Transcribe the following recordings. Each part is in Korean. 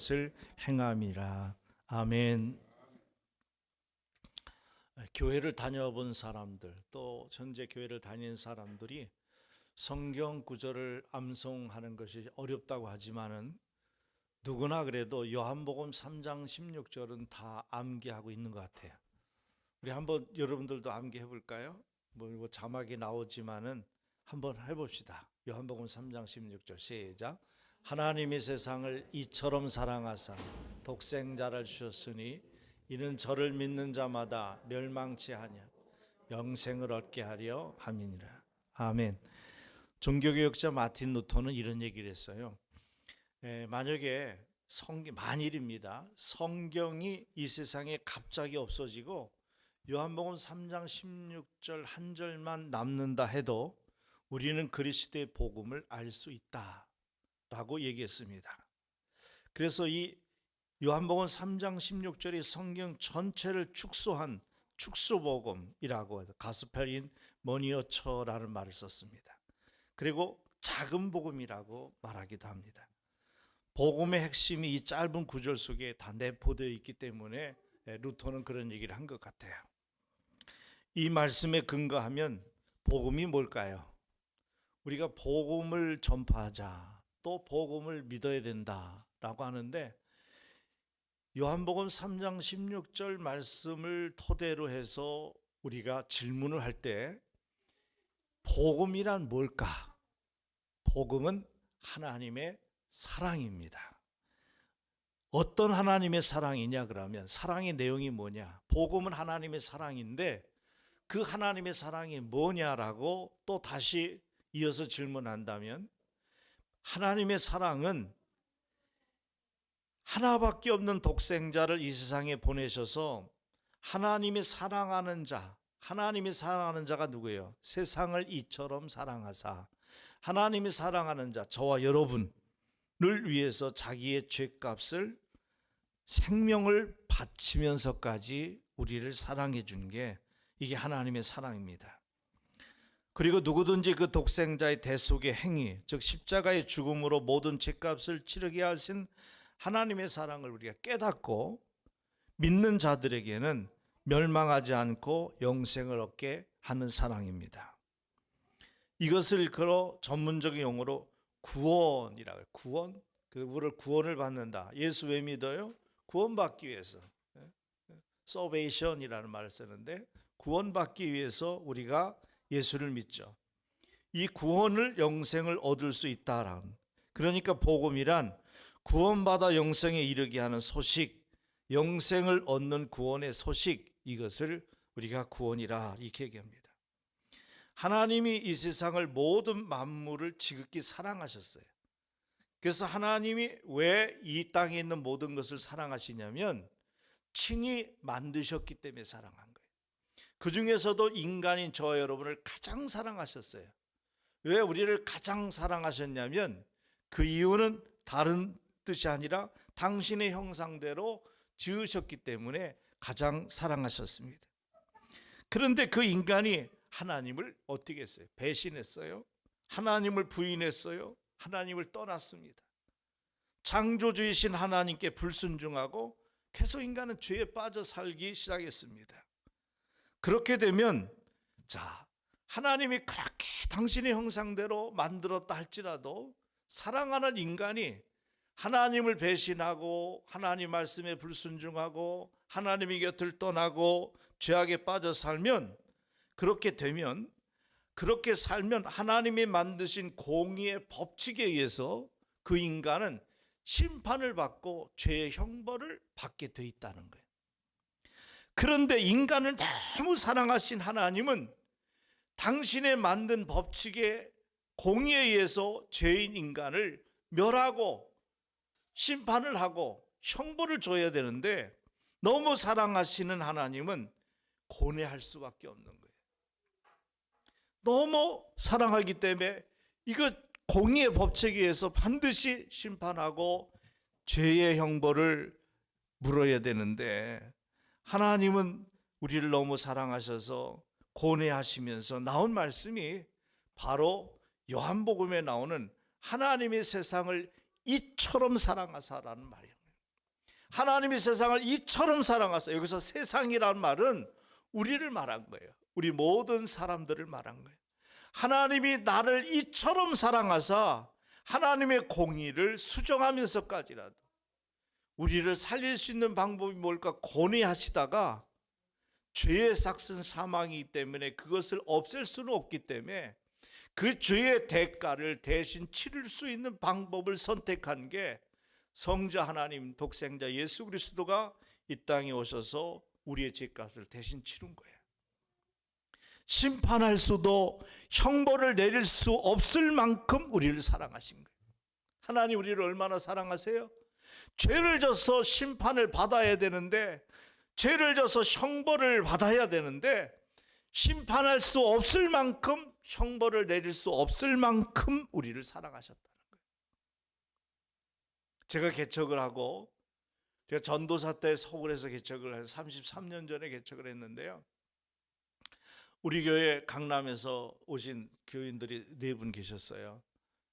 것을 행함이라. 아멘. 교회를 다녀본 사람들, 또 현재 교회를 다니는 사람들이 성경 구절을 암송하는 것이 어렵다고 하지만은 누구나 그래도 요한복음 3장 16절은 다 암기하고 있는 것 같아요. 우리 한번 여러분들도 암기해 볼까요? 뭐 자막이 나오지만은 한번 해봅시다. 요한복음 3장 16절 시작. 하나님이 세상을 이처럼 사랑하사 독생자를 주셨으니 이는 저를 믿는 자마다 멸망치 아니하 영생을 얻게 하려 함이니라. 아멘. 종교개혁자 마틴 루터는 이런 얘기를 했어요. 만약에 만일입니다. 성경이 이 세상에 갑자기 없어지고 요한복음 3장 16절 한 절만 남는다 해도 우리는 그리스도의 복음을 알 수 있다라고 얘기했습니다. 그래서 이 요한복음 3장 16절이 성경 전체를 축소한 축소복음이라고 해서 가스펠인 머니어처라는 말을 썼습니다. 그리고 작은 복음이라고 말하기도 합니다. 복음의 핵심이 이 짧은 구절 속에 다 내포되어 있기 때문에 루터는 그런 얘기를 한 것 같아요. 이 말씀에 근거하면 복음이 뭘까요? 우리가 복음을 전파하자, 또 복음을 믿어야 된다라고 하는데 요한복음 3장 16절 말씀을 토대로 해서 우리가 질문을 할 때 복음이란 뭘까? 복음은 하나님의 사랑입니다. 어떤 하나님의 사랑이냐 그러면 사랑의 내용이 뭐냐? 복음은 하나님의 사랑인데 그 하나님의 사랑이 뭐냐라고 또 다시 이어서 질문한다면 하나님의 사랑은 하나밖에 없는 독생자를 이 세상에 보내셔서 하나님이 사랑하는 자가 누구예요? 세상을 이처럼 사랑하사 하나님이 사랑하는 자, 저와 여러분을 위해서 자기의 죄값을 생명을 바치면서까지 우리를 사랑해 준 게 이게 하나님의 사랑입니다. 그리고 누구든지 그 독생자의 대속의 행위, 즉 십자가의 죽음으로 모든 죄값을 치르게 하신 하나님의 사랑을 우리가 깨닫고 믿는 자들에게는 멸망하지 않고 영생을 얻게 하는 사랑입니다. 이것을 전문적인 용어로 구원이라고 해요. 구원? 우리를 구원을 받는다. 예수 왜 믿어요? 구원받기 위해서. salvation이라는 말을 쓰는데 구원받기 위해서 우리가 예수를 믿죠. 이 구원을 영생을 얻을 수 있다라는, 그러니까 복음이란 구원받아 영생에 이르게 하는 소식, 영생을 얻는 구원의 소식, 이것을 우리가 구원이라 이렇게 얘기합니다. 하나님이 이 세상을 모든 만물을 지극히 사랑하셨어요. 그래서 하나님이 왜 이 땅에 있는 모든 것을 사랑하시냐면 친히 만드셨기 때문에 사랑한 거예요. 그 중에서도 인간인 저와 여러분을 가장 사랑하셨어요. 왜 우리를 가장 사랑하셨냐면 그 이유는 다른 뜻이 아니라 당신의 형상대로 지으셨기 때문에 가장 사랑하셨습니다. 그런데 그 인간이 하나님을 어떻게 했어요? 배신했어요. 하나님을 부인했어요. 하나님을 떠났습니다. 창조주이신 하나님께 불순종하고 계속 인간은 죄에 빠져 살기 시작했습니다. 그렇게 되면 하나님이 그렇게 당신의 형상대로 만들었다 할지라도 사랑하는 인간이 하나님을 배신하고 하나님 말씀에 불순종하고 하나님의 곁을 떠나고 죄악에 빠져 살면, 그렇게 살면 하나님이 만드신 공의의 법칙에 의해서 그 인간은 심판을 받고 죄의 형벌을 받게 돼 있다는 거예요. 그런데 인간을 너무 사랑하신 하나님은 당신의 만든 법칙의 공의에 의해서 죄인 인간을 멸하고 심판을 하고 형벌을 줘야 되는데 너무 사랑하시는 하나님은 고뇌할 수밖에 없는 거예요. 너무 사랑하기 때문에 이거 공의의 법칙에 의해서 반드시 심판하고 죄의 형벌을 물어야 되는데 하나님은 우리를 너무 사랑하셔서 고뇌하시면서 나온 말씀이 바로 요한복음에 나오는 하나님의 세상을 이처럼 사랑하사라는 말이에요. 하나님이 세상을 이처럼 사랑하사, 여기서 세상이란 말은 우리를 말한 거예요. 우리 모든 사람들을 말한 거예요. 하나님이 나를 이처럼 사랑하사 하나님의 공의를 수정하면서까지라도 우리를 살릴 수 있는 방법이 뭘까 고뇌하시다가 죄의 삭슨 사망이기 때문에 그것을 없앨 수는 없기 때문에 그 죄의 대가를 대신 치를 수 있는 방법을 선택한 게 성자 하나님 독생자 예수 그리스도가 이 땅에 오셔서 우리의 죄값을 대신 치른 거예요. 심판할 수도 형벌을 내릴 수 없을 만큼 우리를 사랑하신 거예요. 하나님 우리를 얼마나 사랑하세요? 죄를 져서 심판을 받아야 되는데, 죄를 져서 형벌을 받아야 되는데 심판할 수 없을 만큼, 형벌을 내릴 수 없을 만큼 우리를 사랑하셨다는 거예요. 제가 개척을 하고, 제가 전도사 때 서울에서 개척을 해서 33년 전에 개척을 했는데요, 우리 교회 강남에서 오신 교인들이 4분 계셨어요.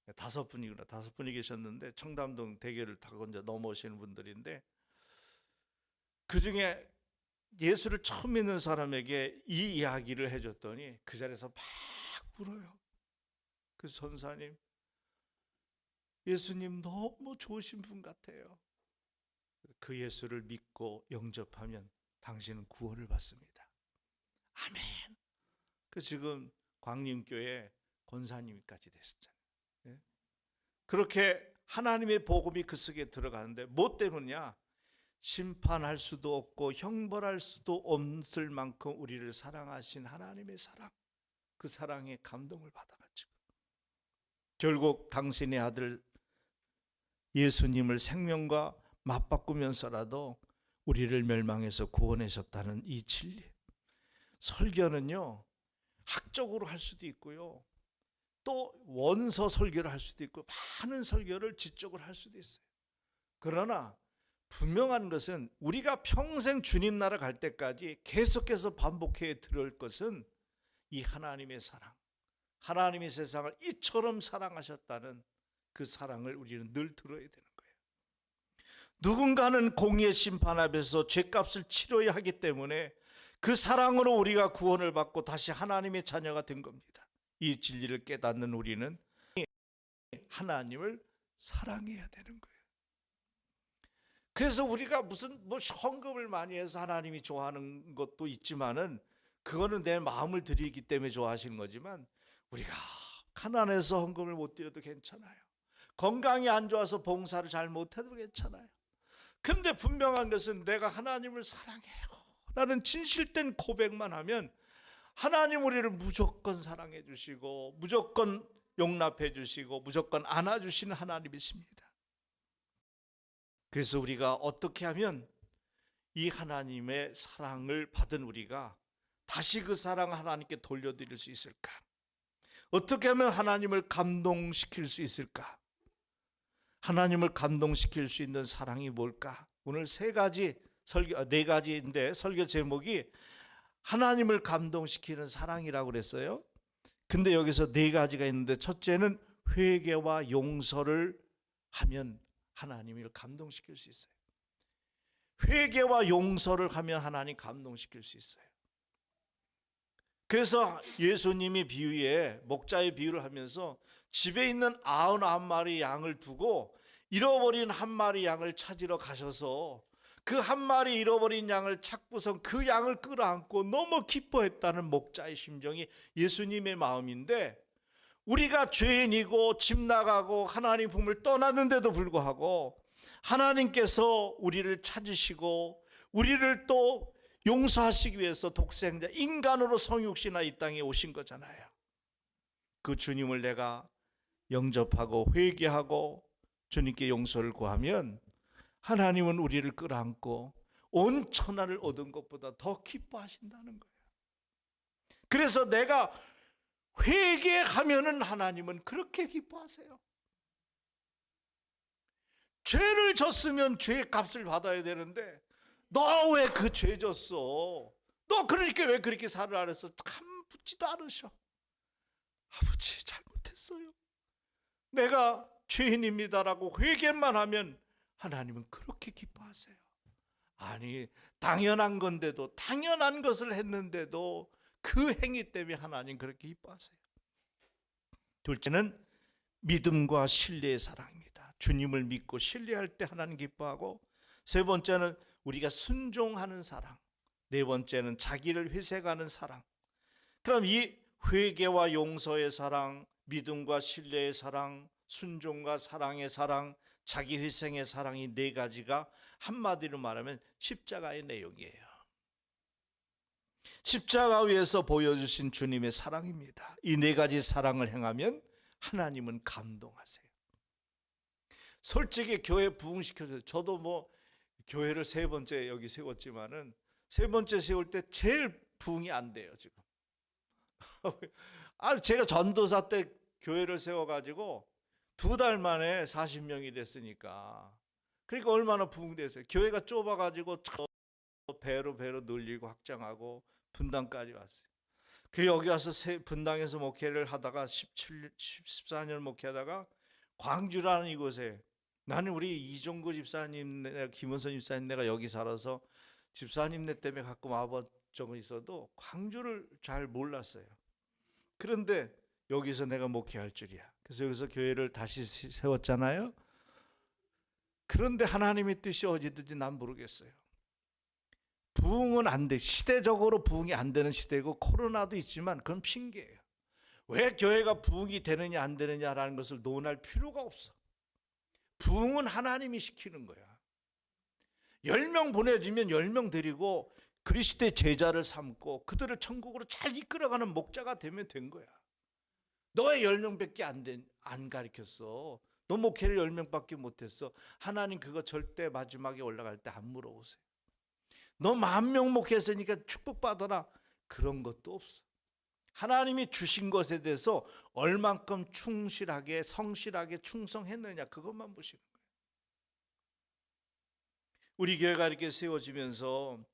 5분이구나. 5분이 계셨는데 청담동 대교를 타고 이제 넘어오시는 분들인데, 그 중에 예수를 처음 믿는 사람에게 이 이야기를 해줬더니 그 자리에서 막 울어요. 그 선사님, 예수님 너무 좋으신 분 같아요. 그 예수를 믿고 영접하면 당신은 구원을 받습니다. 아멘. 그 지금 광림교회 권사님까지 되셨잖아요. 그렇게 하나님의 복음이 그 속에 들어가는데 뭐 때문이냐? 심판할 수도 없고 형벌할 수도 없을 만큼 우리를 사랑하신 하나님의 사랑, 그 사랑에 감동을 받아가지고 결국 당신의 아들 예수님을 생명과 맞바꾸면서라도 우리를 멸망해서 구원하셨다는 이 진리. 설교는요, 학적으로 할 수도 있고요, 또 원서 설교를 할 수도 있고, 많은 설교를 지적으로 할 수도 있어요. 그러나 분명한 것은 우리가 평생 주님 나라 갈 때까지 계속해서 반복해 들을 것은 이 하나님의 사랑, 하나님이 세상을 이처럼 사랑하셨다는 그 사랑을 우리는 늘 들어야 되는 거예요. 누군가는 공의의 심판 앞에서 죄값을 치러야 하기 때문에 그 사랑으로 우리가 구원을 받고 다시 하나님의 자녀가 된 겁니다. 이 진리를 깨닫는 우리는 하나님을 사랑해야 되는 거예요. 그래서 우리가 무슨 헌금을 많이 해서 하나님이 좋아하는 것도 있지만은 그거는 내 마음을 드리기 때문에 좋아하시는 거지만, 우리가 가난해서 헌금을 못 드려도 괜찮아요. 건강이 안 좋아서 봉사를 잘 못해도 괜찮아요. 근데 분명한 것은 내가 하나님을 사랑해요 라는 진실된 고백만 하면 하나님 우리를 무조건 사랑해 주시고 무조건 용납해 주시고 무조건 안아주시는 하나님이십니다. 그래서 우리가 어떻게 하면 이 하나님의 사랑을 받은 우리가 다시 그 사랑을 하나님께 돌려드릴 수 있을까? 어떻게 하면 하나님을 감동시킬 수 있을까? 하나님을 감동시킬 수 있는 사랑이 뭘까? 오늘 4가지인데 설교 제목이 하나님을 감동시키는 사랑이라고 그랬어요. 근데 여기서 4가지가 있는데, 첫째는 회개와 용서를 하면 하나님을 감동시킬 수 있어요. 회개와 용서를 하면 하나님 감동시킬 수 있어요. 그래서 예수님이 목자의 비유를 하면서 집에 있는 99마리 양을 두고 잃어버린 1마리 양을 찾으러 가셔서 그 1마리 잃어버린 양을 찾고서 그 양을 끌어안고 너무 기뻐했다는 목자의 심정이 예수님의 마음인데, 우리가 죄인이고 집 나가고 하나님 품을 떠났는데도 불구하고 하나님께서 우리를 찾으시고 우리를 또 용서하시기 위해서 독생자 인간으로 성육신하 이 땅에 오신 거잖아요. 그 주님을 내가 영접하고 회개하고 주님께 용서를 구하면 하나님은 우리를 끌어안고 온 천하를 얻은 것보다 더 기뻐하신다는 거예요. 그래서 내가 회개하면은 하나님은 그렇게 기뻐하세요. 죄를 졌으면 죄의 값을 받아야 되는데 너 왜 그 죄 졌어? 너 그러니까 왜 그렇게 살을 안 했어? 참 붙지도 않으셔. 아버지 잘못했어요. 내가 죄인입니다라고 회개만 하면 하나님은 그렇게 기뻐하세요. 아니, 당연한 건데도, 당연한 것을 했는데도 그 행위 때문에 하나님 그렇게 기뻐하세요. 둘째는 믿음과 신뢰의 사랑입니다. 주님을 믿고 신뢰할 때 하나님 기뻐하고, 세 번째는 우리가 순종하는 사랑, 네 번째는 자기를 회색하는 사랑. 그럼 이 회개와 용서의 사랑, 믿음과 신뢰의 사랑, 순종과 사랑의 사랑, 자기 희생의 사랑, 이 네 가지가 한마디로 말하면 십자가의 내용이에요. 십자가 위에서 보여주신 주님의 사랑입니다. 이 네 가지 사랑을 행하면 하나님은 감동하세요. 솔직히 교회 부흥시켜줘요. 저도 뭐 교회를 세 번째 여기 세웠지만은 세 번째 세울 때 제일 부흥이 안 돼요 지금. 제가 전도사 때 교회를 세워가지고 2달 만에 40명이 됐으니까, 그러니까 얼마나 부흥됐어요. 교회가 좁아가지고 배로 늘리고 확장하고 분당까지 왔어요. 그리고 여기 와서 분당에서 목회를 하다가 14년 목회하다가 광주라는 이곳에, 나는 우리 이종구 집사님, 김원선 집사님 내가 여기 살아서 집사님네 때문에 가끔 와본 적은 있어도 광주를 잘 몰랐어요. 그런데 여기서 내가 목회할 줄이야. 그래서 여기서 교회를 다시 세웠잖아요. 그런데 하나님의 뜻이 어디든지 난 모르겠어요. 부흥은 안 돼. 시대적으로 부흥이 안 되는 시대고 코로나도 있지만 그건 핑계예요. 왜 교회가 부흥이 되느냐 안 되느냐라는 것을 논할 필요가 없어. 부흥은 하나님이 시키는 거야. 10명 보내주면 10명 데리고 그리스도의 제자를 삼고 그들을 천국으로 잘 이끌어가는 목자가 되면 된 거야. 너의 10명밖에 안 가르쳤어. 너 목회를 10명밖에 못했어. 하나님 그거 절대 마지막에 올라갈 때 안 물어보세요. 너 10,000명 목회했으니까 축복받아라. 그런 것도 없어. 하나님이 주신 것에 대해서 얼만큼 충실하게 성실하게 충성했느냐, 그것만 보시는 거예요. 우리 교회가 이렇게 세워지면서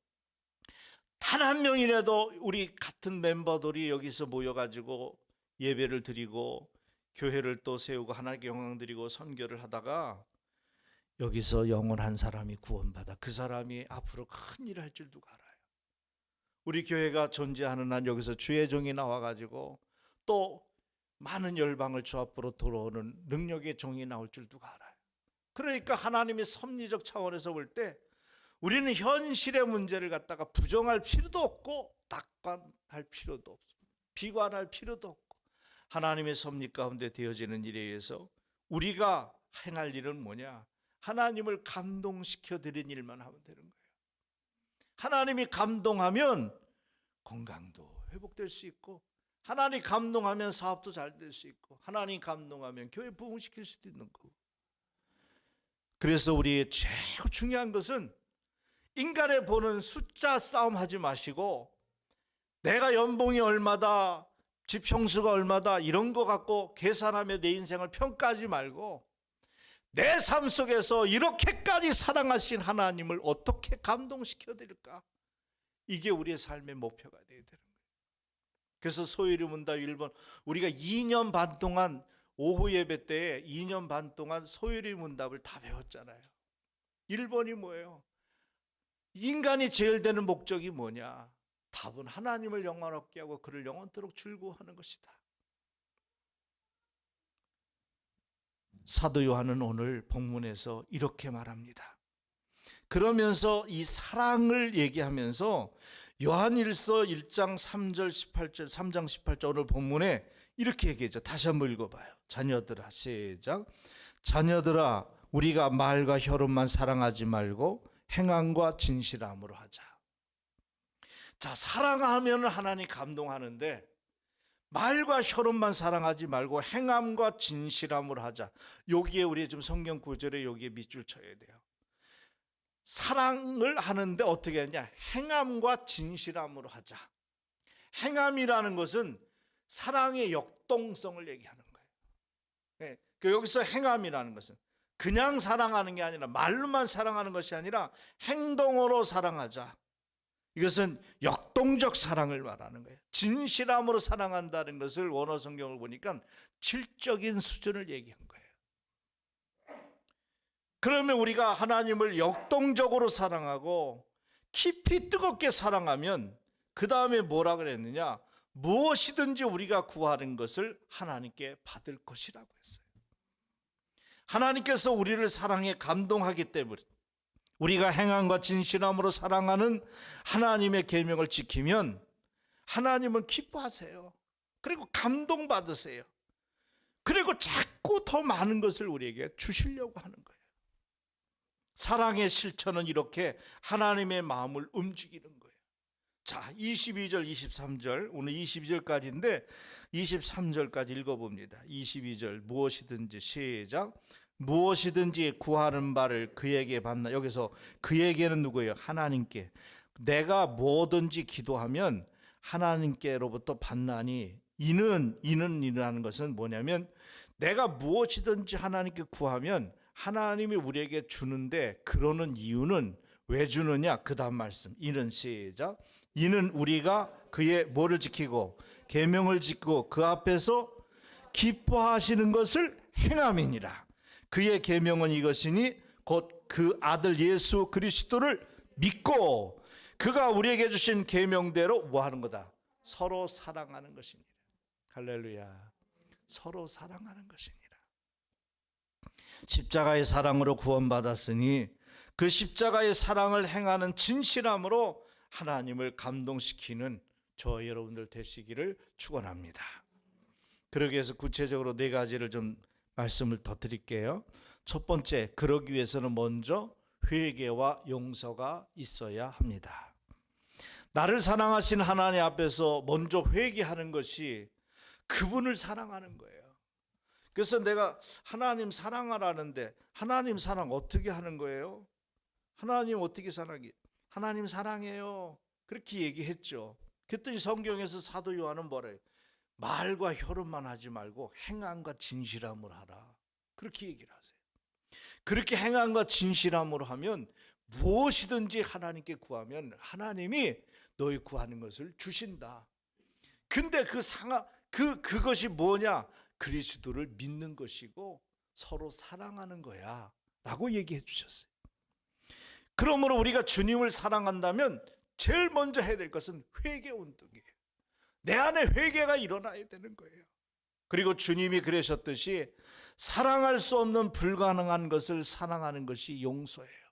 단 한 명이라도 우리 같은 멤버들이 여기서 모여가지고 예배를 드리고 교회를 또 세우고 하나님께 영광 드리고 선교를 하다가 여기서 영원한 사람이 구원받아 그 사람이 앞으로 큰 일을 할 줄 누가 알아요? 우리 교회가 존재하는 한 여기서 주의 종이 나와가지고 또 많은 열방을 주 앞으로 돌아오는 능력의 종이 나올 줄 누가 알아요? 그러니까 하나님의 섭리적 차원에서 볼 때 우리는 현실의 문제를 갖다가 부정할 필요도 없고 낙관할 필요도 없고 비관할 필요도 없고, 하나님의 섭리 가운데 되어지는 일에 의해서 우리가 행할 일은 뭐냐? 하나님을 감동시켜 드리는 일만 하면 되는 거예요. 하나님이 감동하면 건강도 회복될 수 있고, 하나님 감동하면 사업도 잘 될 수 있고, 하나님 감동하면 교회 부흥시킬 수도 있는 거고. 그래서 우리의 제일 중요한 것은 인간의 보는 숫자 싸움 하지 마시고, 내가 연봉이 얼마다, 집 평수가 얼마다 이런 거 갖고 계산하며 내 인생을 평가하지 말고, 내 삶 속에서 이렇게까지 사랑하신 하나님을 어떻게 감동시켜 드릴까? 이게 우리의 삶의 목표가 되어야 되는 거예요. 그래서 소요리 문답 1번, 우리가 2년 반 동안 오후 예배 때에 2년 반 동안 소요리 문답을 다 배웠잖아요. 1번이 뭐예요? 인간이 제일 되는 목적이 뭐냐? 답은 하나님을 영원롭게 하고 그를 영원토록 즐거워하는 것이다. 사도 요한은 오늘 본문에서 이렇게 말합니다. 그러면서 이 사랑을 얘기하면서 요한일서 1장 3절 18절 3장 18절 오늘 본문에 이렇게 얘기하죠. 다시 한번 읽어봐요. 자녀들아, 시작. 자녀들아, 우리가 말과 혀로만 사랑하지 말고 행함과 진실함으로 하자. 자, 사랑하면 하나님 감동하는데 말과 혀로만 사랑하지 말고 행함과 진실함으로 하자. 여기에 우리 좀 성경 구절에 여기에 밑줄 쳐야 돼요. 사랑을 하는데 어떻게 하냐? 행함과 진실함으로 하자. 행함이라는 것은 사랑의 역동성을 얘기하는 거예요. 여기서 행함이라는 것은 그냥 사랑하는 게 아니라, 말로만 사랑하는 것이 아니라 행동으로 사랑하자. 이것은 역동적 사랑을 말하는 거예요. 진실함으로 사랑한다는 것을 원어 성경을 보니까 질적인 수준을 얘기한 거예요. 그러면 우리가 하나님을 역동적으로 사랑하고 깊이 뜨겁게 사랑하면 그 다음에 뭐라 그랬느냐? 무엇이든지 우리가 구하는 것을 하나님께 받을 것이라고 했어요. 하나님께서 우리를 사랑해 감동하기 때문에 우리가 행함과 진실함으로 사랑하는 하나님의 계명을 지키면 하나님은 기뻐하세요. 그리고 감동받으세요. 그리고 자꾸 더 많은 것을 우리에게 주시려고 하는 거예요. 사랑의 실천은 이렇게 하나님의 마음을 움직이는 거예요. 자, 22절, 23절, 오늘 22절까지인데 23절까지 읽어봅니다. 22절, 무엇이든지 시작. 무엇이든지 구하는 바를 그에게 받나. 여기서 그에게는 누구예요? 하나님께. 내가 뭐든지 기도하면 하나님께로부터 받나니. 이는이라는 것은 뭐냐면 내가 무엇이든지 하나님께 구하면 하나님이 우리에게 주는데, 그러는 이유는 왜 주느냐? 그 다음 말씀. 이는 시작. 이는 우리가 그의 뭐를 지키고 계명을 지키고 그 앞에서 기뻐하시는 것을 행함이니라. 그의 계명은 이것이니 곧 그 아들 예수 그리스도를 믿고 그가 우리에게 주신 계명대로 뭐 하는 거다? 서로 사랑하는 것이니라. 할렐루야. 서로 사랑하는 것이니라. 십자가의 사랑으로 구원받았으니 그 십자가의 사랑을 행하는 진실함으로 하나님을 감동시키는 저 여러분들 되시기를 축원합니다. 그러기 위해서 구체적으로 네 가지를 좀 말씀을 더 드릴게요. 첫 번째, 그러기 위해서는 먼저 회개와 용서가 있어야 합니다. 나를 사랑하신 하나님 앞에서 먼저 회개하는 것이 그분을 사랑하는 거예요. 그래서 내가 하나님 사랑하라는데 하나님 사랑 어떻게 하는 거예요? 하나님 어떻게 사랑해? 하나님 사랑해요. 그렇게 얘기했죠. 그랬더니 성경에서 사도 요한은 뭐래요? 말과 혀로만 하지 말고 행함과 진실함으로 하라. 그렇게 얘기를 하세요. 그렇게 행함과 진실함으로 하면 무엇이든지 하나님께 구하면 하나님이 너희 구하는 것을 주신다. 근데 그것이 뭐냐? 그리스도를 믿는 것이고 서로 사랑하는 거야 라고 얘기해 주셨어요. 그러므로 우리가 주님을 사랑한다면 제일 먼저 해야 될 것은 회개 운동이에요. 내 안에 회개가 일어나야 되는 거예요. 그리고 주님이 그러셨듯이 사랑할 수 없는 불가능한 것을 사랑하는 것이 용서예요.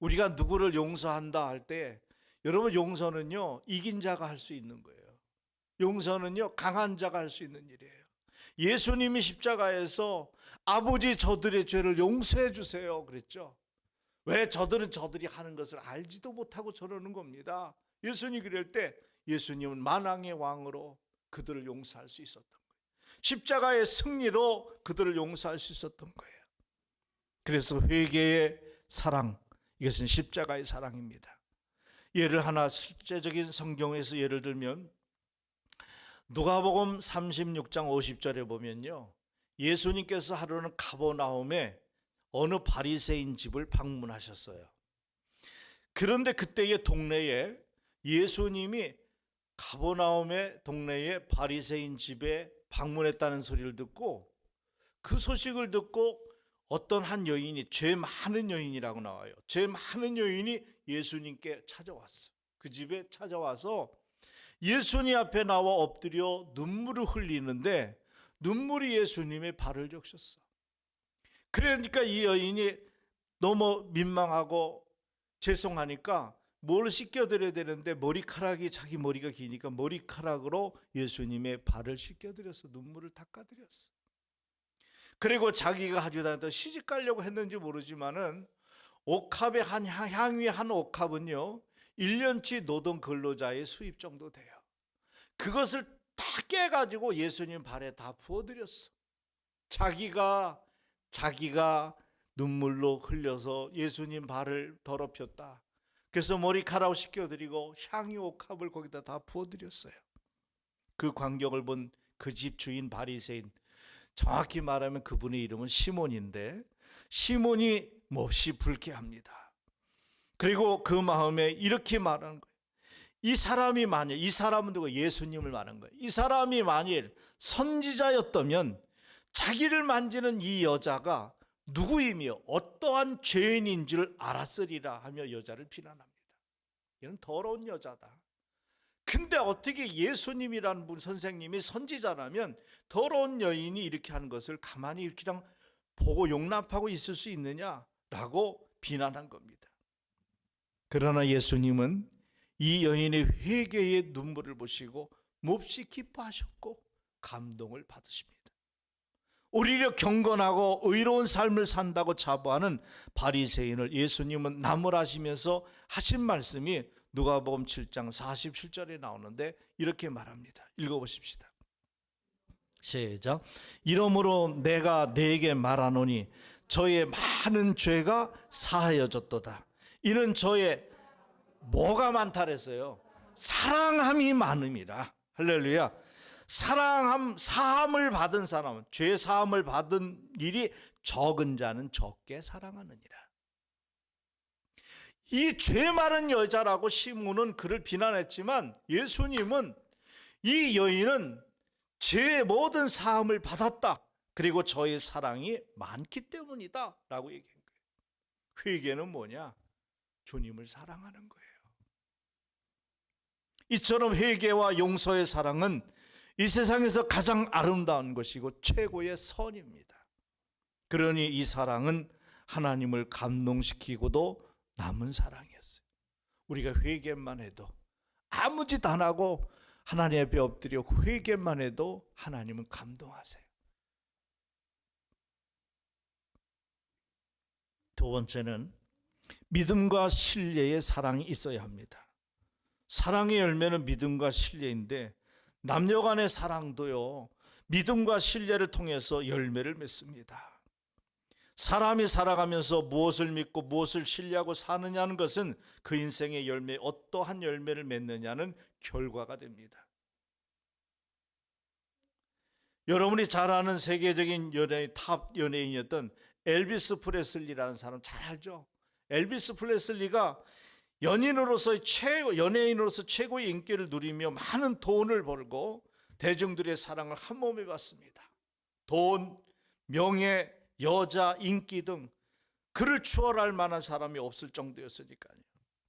우리가 누구를 용서한다 할 때 여러분, 용서는요 이긴 자가 할 수 있는 거예요. 용서는요 강한 자가 할 수 있는 일이에요. 예수님이 십자가에서 아버지 저들의 죄를 용서해 주세요 그랬죠. 왜? 저들이 하는 것을 알지도 못하고 저러는 겁니다. 예수님이 그럴 때 예수님은 만왕의 왕으로 그들을 용서할 수 있었던 거예요. 십자가의 승리로 그들을 용서할 수 있었던 거예요. 그래서 회개의 사랑, 이것은 십자가의 사랑입니다. 예를 하나, 실제적인 성경에서 예를 들면 누가복음 36장 50절에 보면요, 예수님께서 하루는 가버나움에 어느 바리새인 집을 방문하셨어요. 그런데 그때의 동네에 예수님이 가버나움의 동네에 바리새인 집에 방문했다는 소리를 듣고, 그 소식을 듣고 어떤 한 여인이, 죄 많은 여인이라고 나와요. 죄 많은 여인이 예수님께 찾아왔어. 그 집에 찾아와서 예수님 앞에 나와 엎드려 눈물을 흘리는데 눈물이 예수님의 발을 적셨어. 그러니까 이 여인이 너무 민망하고 죄송하니까 뭘 씻겨드려야 되는데 머리카락이, 자기 머리가 기니까 머리카락으로 예수님의 발을 씻겨드렸어. 눈물을 닦아드렸어. 그리고 자기가 가지고 다녔던, 시집 가려고 했는지 모르지만은 옥합의 향유의 한 옥합은요 1년치 노동 근로자의 수입 정도 돼요. 그것을 다 깨가지고 예수님 발에 다 부어드렸어. 자기가 눈물로 흘려서 예수님 발을 더럽혔다. 그래서 머리카락을 씻겨드리고 향유 옥합을 거기다 다 부어드렸어요. 그 광경을 본 그 집 주인 바리새인, 정확히 말하면 그분의 이름은 시몬인데, 시몬이 몹시 불쾌합니다. 그리고 그 마음에 이렇게 말하는 거예요. 이 사람은 누구? 예수님을 말하는 거예요. 이 사람이 만일 선지자였다면 자기를 만지는 이 여자가 누구이며 어떠한 죄인인 줄 알았으리라 하며 여자를 비난합니다. 이는 더러운 여자다. 근데 어떻게 예수님이라는 분, 선생님이 선지자라면 더러운 여인이 이렇게 하는 것을 가만히 그냥 보고 용납하고 있을 수 있느냐라고 비난한 겁니다. 그러나 예수님은 이 여인의 회개의 눈물을 보시고 몹시 기뻐하셨고 감동을 받으십니다. 오히려 경건하고 의로운 삶을 산다고 자부하는 바리새인을 예수님은 나무라시면서 하신 말씀이 누가복음 7장 47절에 나오는데 이렇게 말합니다. 읽어보십시다. 시작. 이러므로 내가 네게 말하노니 저의 많은 죄가 사하여졌도다. 이는 저의 뭐가 많다 그랬어요? 사랑함이 많음이라. 할렐루야. 사함을 받은 사람은, 죄 사함을 받은 일이 적은 자는 적게 사랑하느니라. 이 죄 많은 여자라고 시몬은 그를 비난했지만 예수님은 이 여인은 죄의 모든 사함을 받았다. 그리고 저의 사랑이 많기 때문이다 라고 얘기한 거예요. 회개는 뭐냐? 주님을 사랑하는 거예요. 이처럼 회개와 용서의 사랑은 이 세상에서 가장 아름다운 것이고 최고의 선입니다. 그러니 이 사랑은 하나님을 감동시키고도 남은 사랑이었어요. 우리가 회개만 해도, 아무 짓 안 하고 하나님 앞에 엎드려 회개만 해도 하나님은 감동하세요. 두 번째는 믿음과 신뢰의 사랑이 있어야 합니다. 사랑의 열매는 믿음과 신뢰인데 남녀 간의 사랑도요, 믿음과 신뢰를 통해서 열매를 맺습니다. 사람이 살아가면서 무엇을 믿고 무엇을 신뢰하고 사느냐는 것은 그 인생의 열매, 어떠한 열매를 맺느냐는 결과가 됩니다. 여러분이 잘 아는 세계적인 연예인, 탑 연예인이었던 엘비스 프레슬리라는 사람 잘 알죠? 엘비스 프레슬리가 연예인으로서 최고의 인기를 누리며 많은 돈을 벌고 대중들의 사랑을 한 몸에 받습니다. 돈, 명예, 여자, 인기 등 그를 추월할 만한 사람이 없을 정도였으니까요.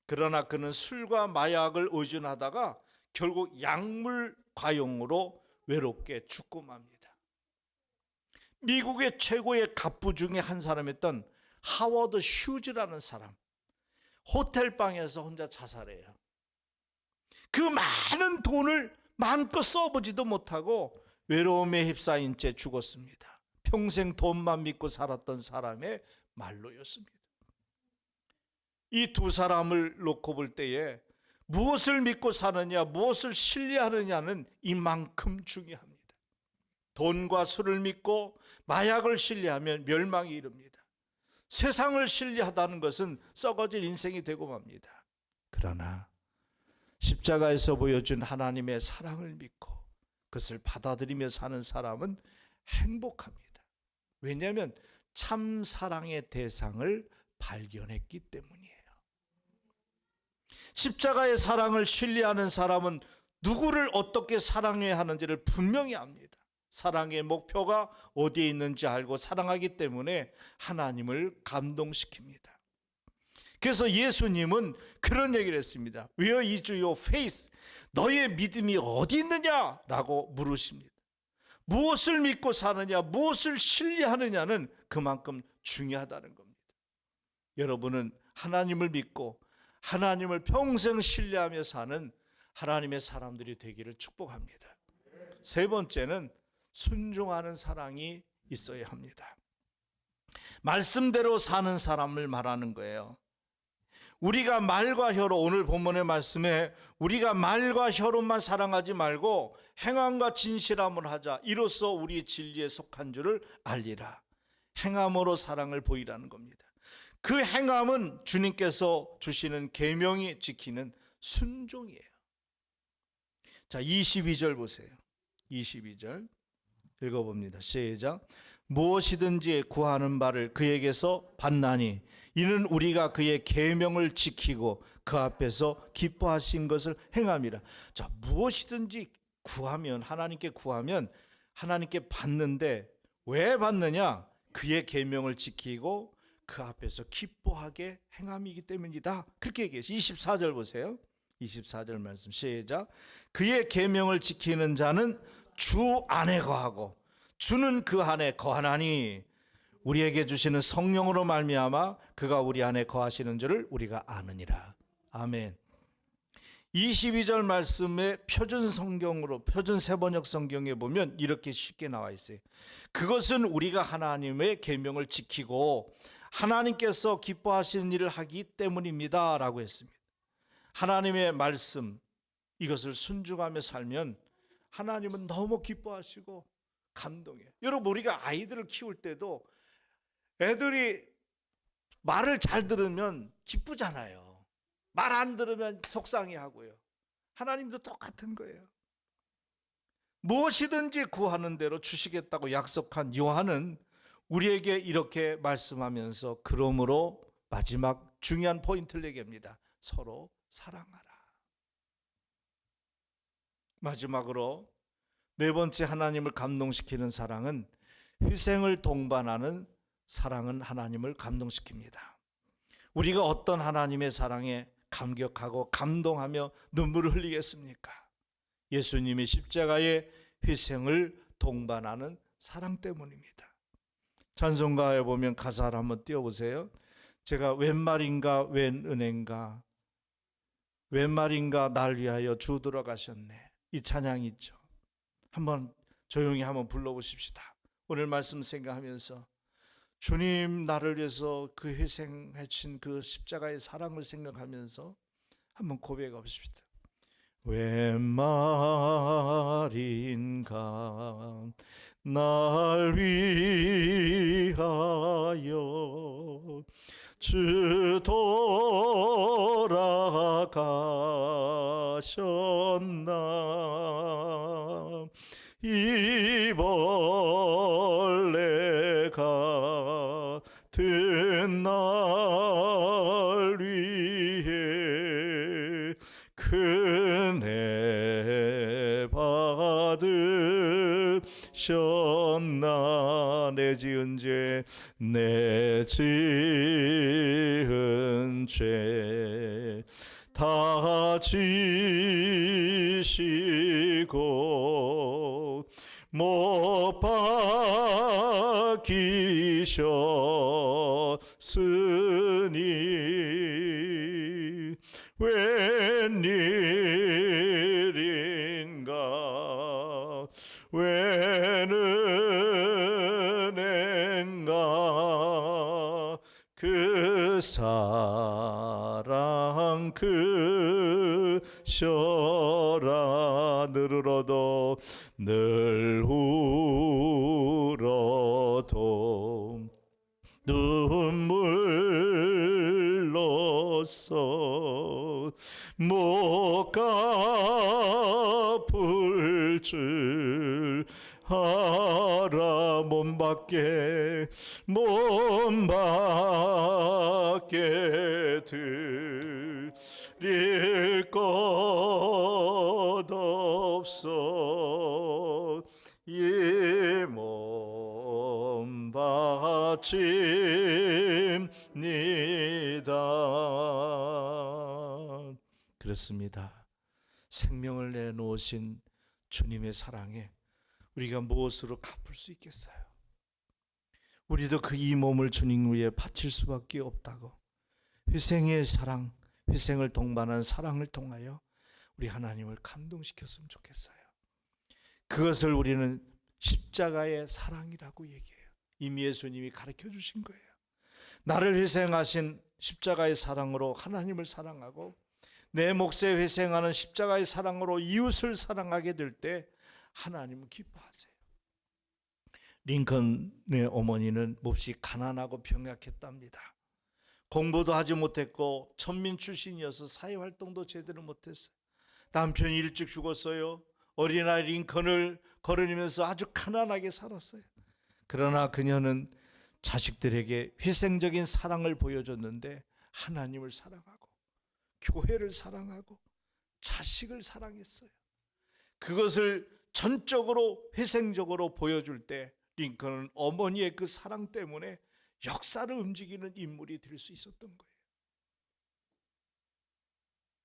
그러나 그는 술과 마약을 의존하다가 결국 약물 과용으로 외롭게 죽고 맙니다. 미국의 최고의 갑부 중에 한 사람이었던 하워드 휴즈라는 사람, 호텔방에서 혼자 자살해요. 그 많은 돈을 마음껏 써보지도 못하고 외로움에 휩싸인 채 죽었습니다. 평생 돈만 믿고 살았던 사람의 말로였습니다. 이 두 사람을 놓고 볼 때에 무엇을 믿고 사느냐, 무엇을 신뢰하느냐는 이만큼 중요합니다. 돈과 술을 믿고 마약을 신뢰하면 멸망이 이릅니다. 세상을 신뢰하다는 것은 썩어질 인생이 되고 맙니다. 그러나 십자가에서 보여준 하나님의 사랑을 믿고 그것을 받아들이며 사는 사람은 행복합니다. 왜냐하면 참 사랑의 대상을 발견했기 때문이에요. 십자가의 사랑을 신뢰하는 사람은 누구를 어떻게 사랑해야 하는지를 분명히 압니다. 사랑의 목표가 어디에 있는지 알고 사랑하기 때문에 하나님을 감동시킵니다. 그래서 예수님은 그런 얘기를 했습니다. Where is your faith? 너의 믿음이 어디 있느냐? 라고 물으십니다. 무엇을 믿고 사느냐, 무엇을 신뢰하느냐는 그만큼 중요하다는 겁니다. 여러분은 하나님을 믿고 하나님을 평생 신뢰하며 사는 하나님의 사람들이 되기를 축복합니다. 세 번째는 순종하는 사랑이 있어야 합니다. 말씀대로 사는 사람을 말하는 거예요. 우리가 말과 혀로, 오늘 본문의 말씀에 우리가 말과 혀로만 사랑하지 말고 행함과 진실함을 하자. 이로써 우리 진리에 속한 줄을 알리라. 행함으로 사랑을 보이라는 겁니다. 그 행함은 주님께서 주시는 계명이 지키는 순종이에요. 자, 22절 보세요. 22절 읽어봅니다. 시작. 무엇이든지 구하는 바를 그에게서 받나니 이는 우리가 그의 계명을 지키고 그 앞에서 기뻐하신 것을 행함이라. 자, 무엇이든지 구하면, 하나님께 구하면 하나님께 받는데 왜 받느냐? 그의 계명을 지키고 그 앞에서 기뻐하게 행함이기 때문이다. 그렇게 얘기해서 24절 보세요. 24절 말씀 시작. 그의 계명을 지키는 자는 주 안에 거하고 주는 그 안에 거하나니 우리에게 주시는 성령으로 말미암아 그가 우리 안에 거하시는 줄을 우리가 아느니라. 아멘. 22절 말씀에 표준 성경으로 표준 세번역 성경에 보면 이렇게 쉽게 나와 있어요. 그것은 우리가 하나님의 계명을 지키고 하나님께서 기뻐하시는 일을 하기 때문입니다 라고 했습니다. 하나님의 말씀 이것을 순종하며 살면 하나님은 너무 기뻐하시고 감동해요. 여러분, 우리가 아이들을 키울 때도 애들이 말을 잘 들으면 기쁘잖아요. 말 안 들으면 속상해하고요. 하나님도 똑같은 거예요. 무엇이든지 구하는 대로 주시겠다고 약속한 요한은 우리에게 이렇게 말씀하면서 그러므로 마지막 중요한 포인트를 얘기합니다. 서로 사랑하라. 마지막으로 네 번째 하나님을 감동시키는 사랑은 희생을 동반하는 사랑은 하나님을 감동시킵니다. 우리가 어떤 하나님의 사랑에 감격하고 감동하며 눈물을 흘리겠습니까? 예수님의 십자가의 희생을 동반하는 사랑 때문입니다. 찬송가에 보면 가사를 한번 띄워보세요. 제가 웬 말인가 웬 은혜인가 웬 말인가 날 위하여 주 돌아가셨네. 이 찬양이 있죠. 한번 조용히 한번 불러보십시다. 오늘 말씀 생각하면서 주님 나를 위해서 그 희생하신 그 십자가의 사랑을 생각하면서 한번 고백해 보십시다. 웬 말인가 날 위하여 주 돌아가셨나 이 벌레가 든 날 위해 은혜 받으셨나 내 지은 죄 내 지은 죄 다 지시고 못 박히셨으니 웬일인가 웬 은혜인가 그 사랑 크셔라 늘 울어도 늘 울어도 눈물로써 못 갚을 줄 알아 몸밖에 드릴 것 없어 이 몸 바칩니다. 그렇습니다. 생명을 내놓으신 주님의 사랑에 우리가 무엇으로 갚을 수 있겠어요? 우리도 그 이 몸을 주님 위에 바칠 수밖에 없다고 희생의 사랑, 희생을 동반한 사랑을 통하여 우리 하나님을 감동시켰으면 좋겠어요. 그것을 우리는 십자가의 사랑이라고 얘기해요. 이미 예수님이 가르쳐 주신 거예요. 나를 희생하신 십자가의 사랑으로 하나님을 사랑하고 내 몫에 희생하는 십자가의 사랑으로 이웃을 사랑하게 될 때 하나님은 기뻐하세요. 링컨의 어머니는 몹시 가난하고 병약했답니다. 공부도 하지 못했고 천민 출신이어서 사회활동도 제대로 못했어요. 남편이 일찍 죽었어요. 어린아이 링컨을 거느리면서 아주 가난하게 살았어요. 그러나 그녀는 자식들에게 희생적인 사랑을 보여줬는데 하나님을 사랑하고 교회를 사랑하고 자식을 사랑했어요. 그것을 전적으로 희생적으로 보여줄 때 링컨은 어머니의 그 사랑 때문에 역사를 움직이는 인물이 될 수 있었던 거예요.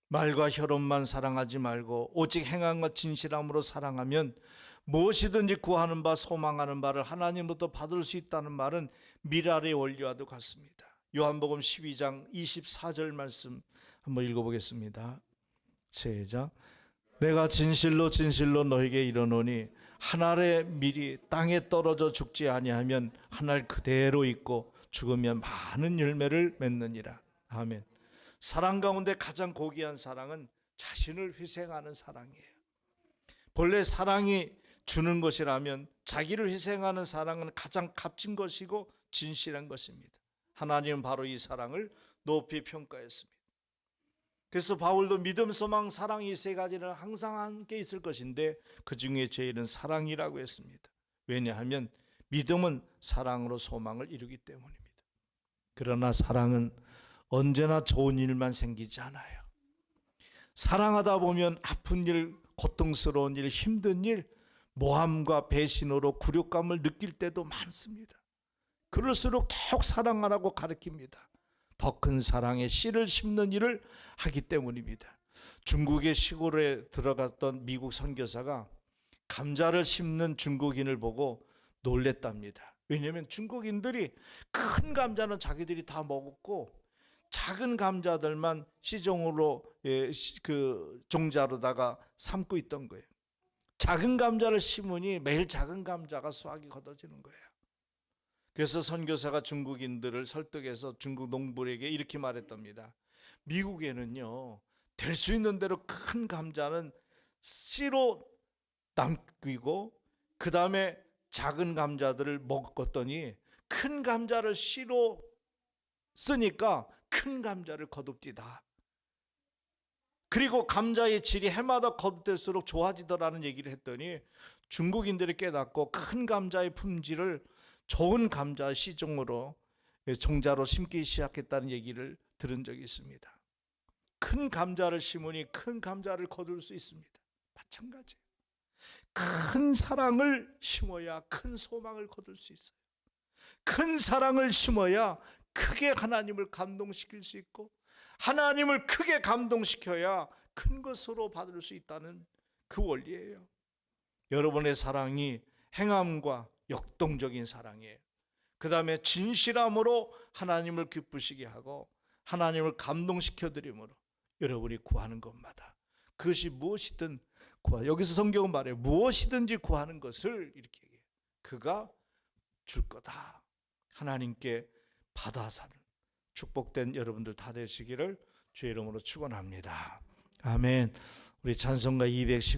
말과 혈업만 사랑하지 말고 오직 행함과 진실함으로 사랑하면 무엇이든지 구하는 바 소망하는 바를 하나님으로부터 받을 수 있다는 말은 미랄의 원리와도 같습니다. 요한복음 12장 24절 말씀 한번 읽어보겠습니다. 시작. 내가 진실로 진실로 너에게 이르노니 한 알의 밀이 땅에 떨어져 죽지 아니하면 한 알 그대로 있고 죽으면 많은 열매를 맺느니라. 아멘. 사랑 가운데 가장 고귀한 사랑은 자신을 희생하는 사랑이에요. 본래 사랑이 주는 것이라면 자기를 희생하는 사랑은 가장 값진 것이고 진실한 것입니다. 하나님은 바로 이 사랑을 높이 평가했습니다. 그래서 바울도 믿음, 소망, 사랑 이 세 가지는 항상 함께 있을 것인데 그 중에 제일은 사랑이라고 했습니다. 왜냐하면 믿음은 사랑으로 소망을 이루기 때문입니다. 그러나 사랑은 언제나 좋은 일만 생기지 않아요. 사랑하다 보면 아픈 일, 고통스러운 일, 힘든 일, 모함과 배신으로 굴욕감을 느낄 때도 많습니다. 그럴수록 더욱 사랑하라고 가르칩니다. 더 큰 사랑의 씨를 심는 일을 하기 때문입니다. 중국의 시골에 들어갔던 미국 선교사가 감자를 심는 중국인을 보고 놀랬답니다. 왜냐하면 중국인들이 큰 감자는 자기들이 다 먹었고 작은 감자들만 시종으로 그 종자로다가 삼고 있던 거예요. 작은 감자를 심으니 매일 작은 감자가 수확이 걷어지는 거예요. 그래서 선교사가 중국인들을 설득해서 중국 농부에게 이렇게 말했답니다. 미국에는요, 될 수 있는 대로 큰 감자는 씨로 남기고 그 다음에 작은 감자들을 먹었더니 큰 감자를 씨로 쓰니까 큰 감자를 거둡디다. 그리고 감자의 질이 해마다 거듭될수록 좋아지더라는 얘기를 했더니 중국인들이 깨닫고 큰 감자의 품질을 좋은 감자 시종으로 종자로 심기 시작했다는 얘기를 들은 적이 있습니다. 큰 감자를 심으니 큰 감자를 거둘 수 있습니다. 마찬가지예요. 큰 사랑을 심어야 큰 소망을 거둘 수 있어요. 큰 사랑을 심어야 크게 하나님을 감동시킬 수 있고 하나님을 크게 감동시켜야 큰 것으로 받을 수 있다는 그 원리예요. 여러분의 사랑이 행함과 역동적인 사랑이에요. 그 다음에 진실함으로 하나님을 기쁘시게 하고 하나님을 감동시켜 드림으로 여러분이 구하는 것마다 그것이 무엇이든 여기서 성경은 말해요. 무엇이든지 구하는 것을 이렇게 얘기해요. 그가 줄 거다. 하나님께 받아 사는 축복된 여러분들 다 되시기를 주의 이름으로 축원합니다. 아멘. 우리 찬송가 210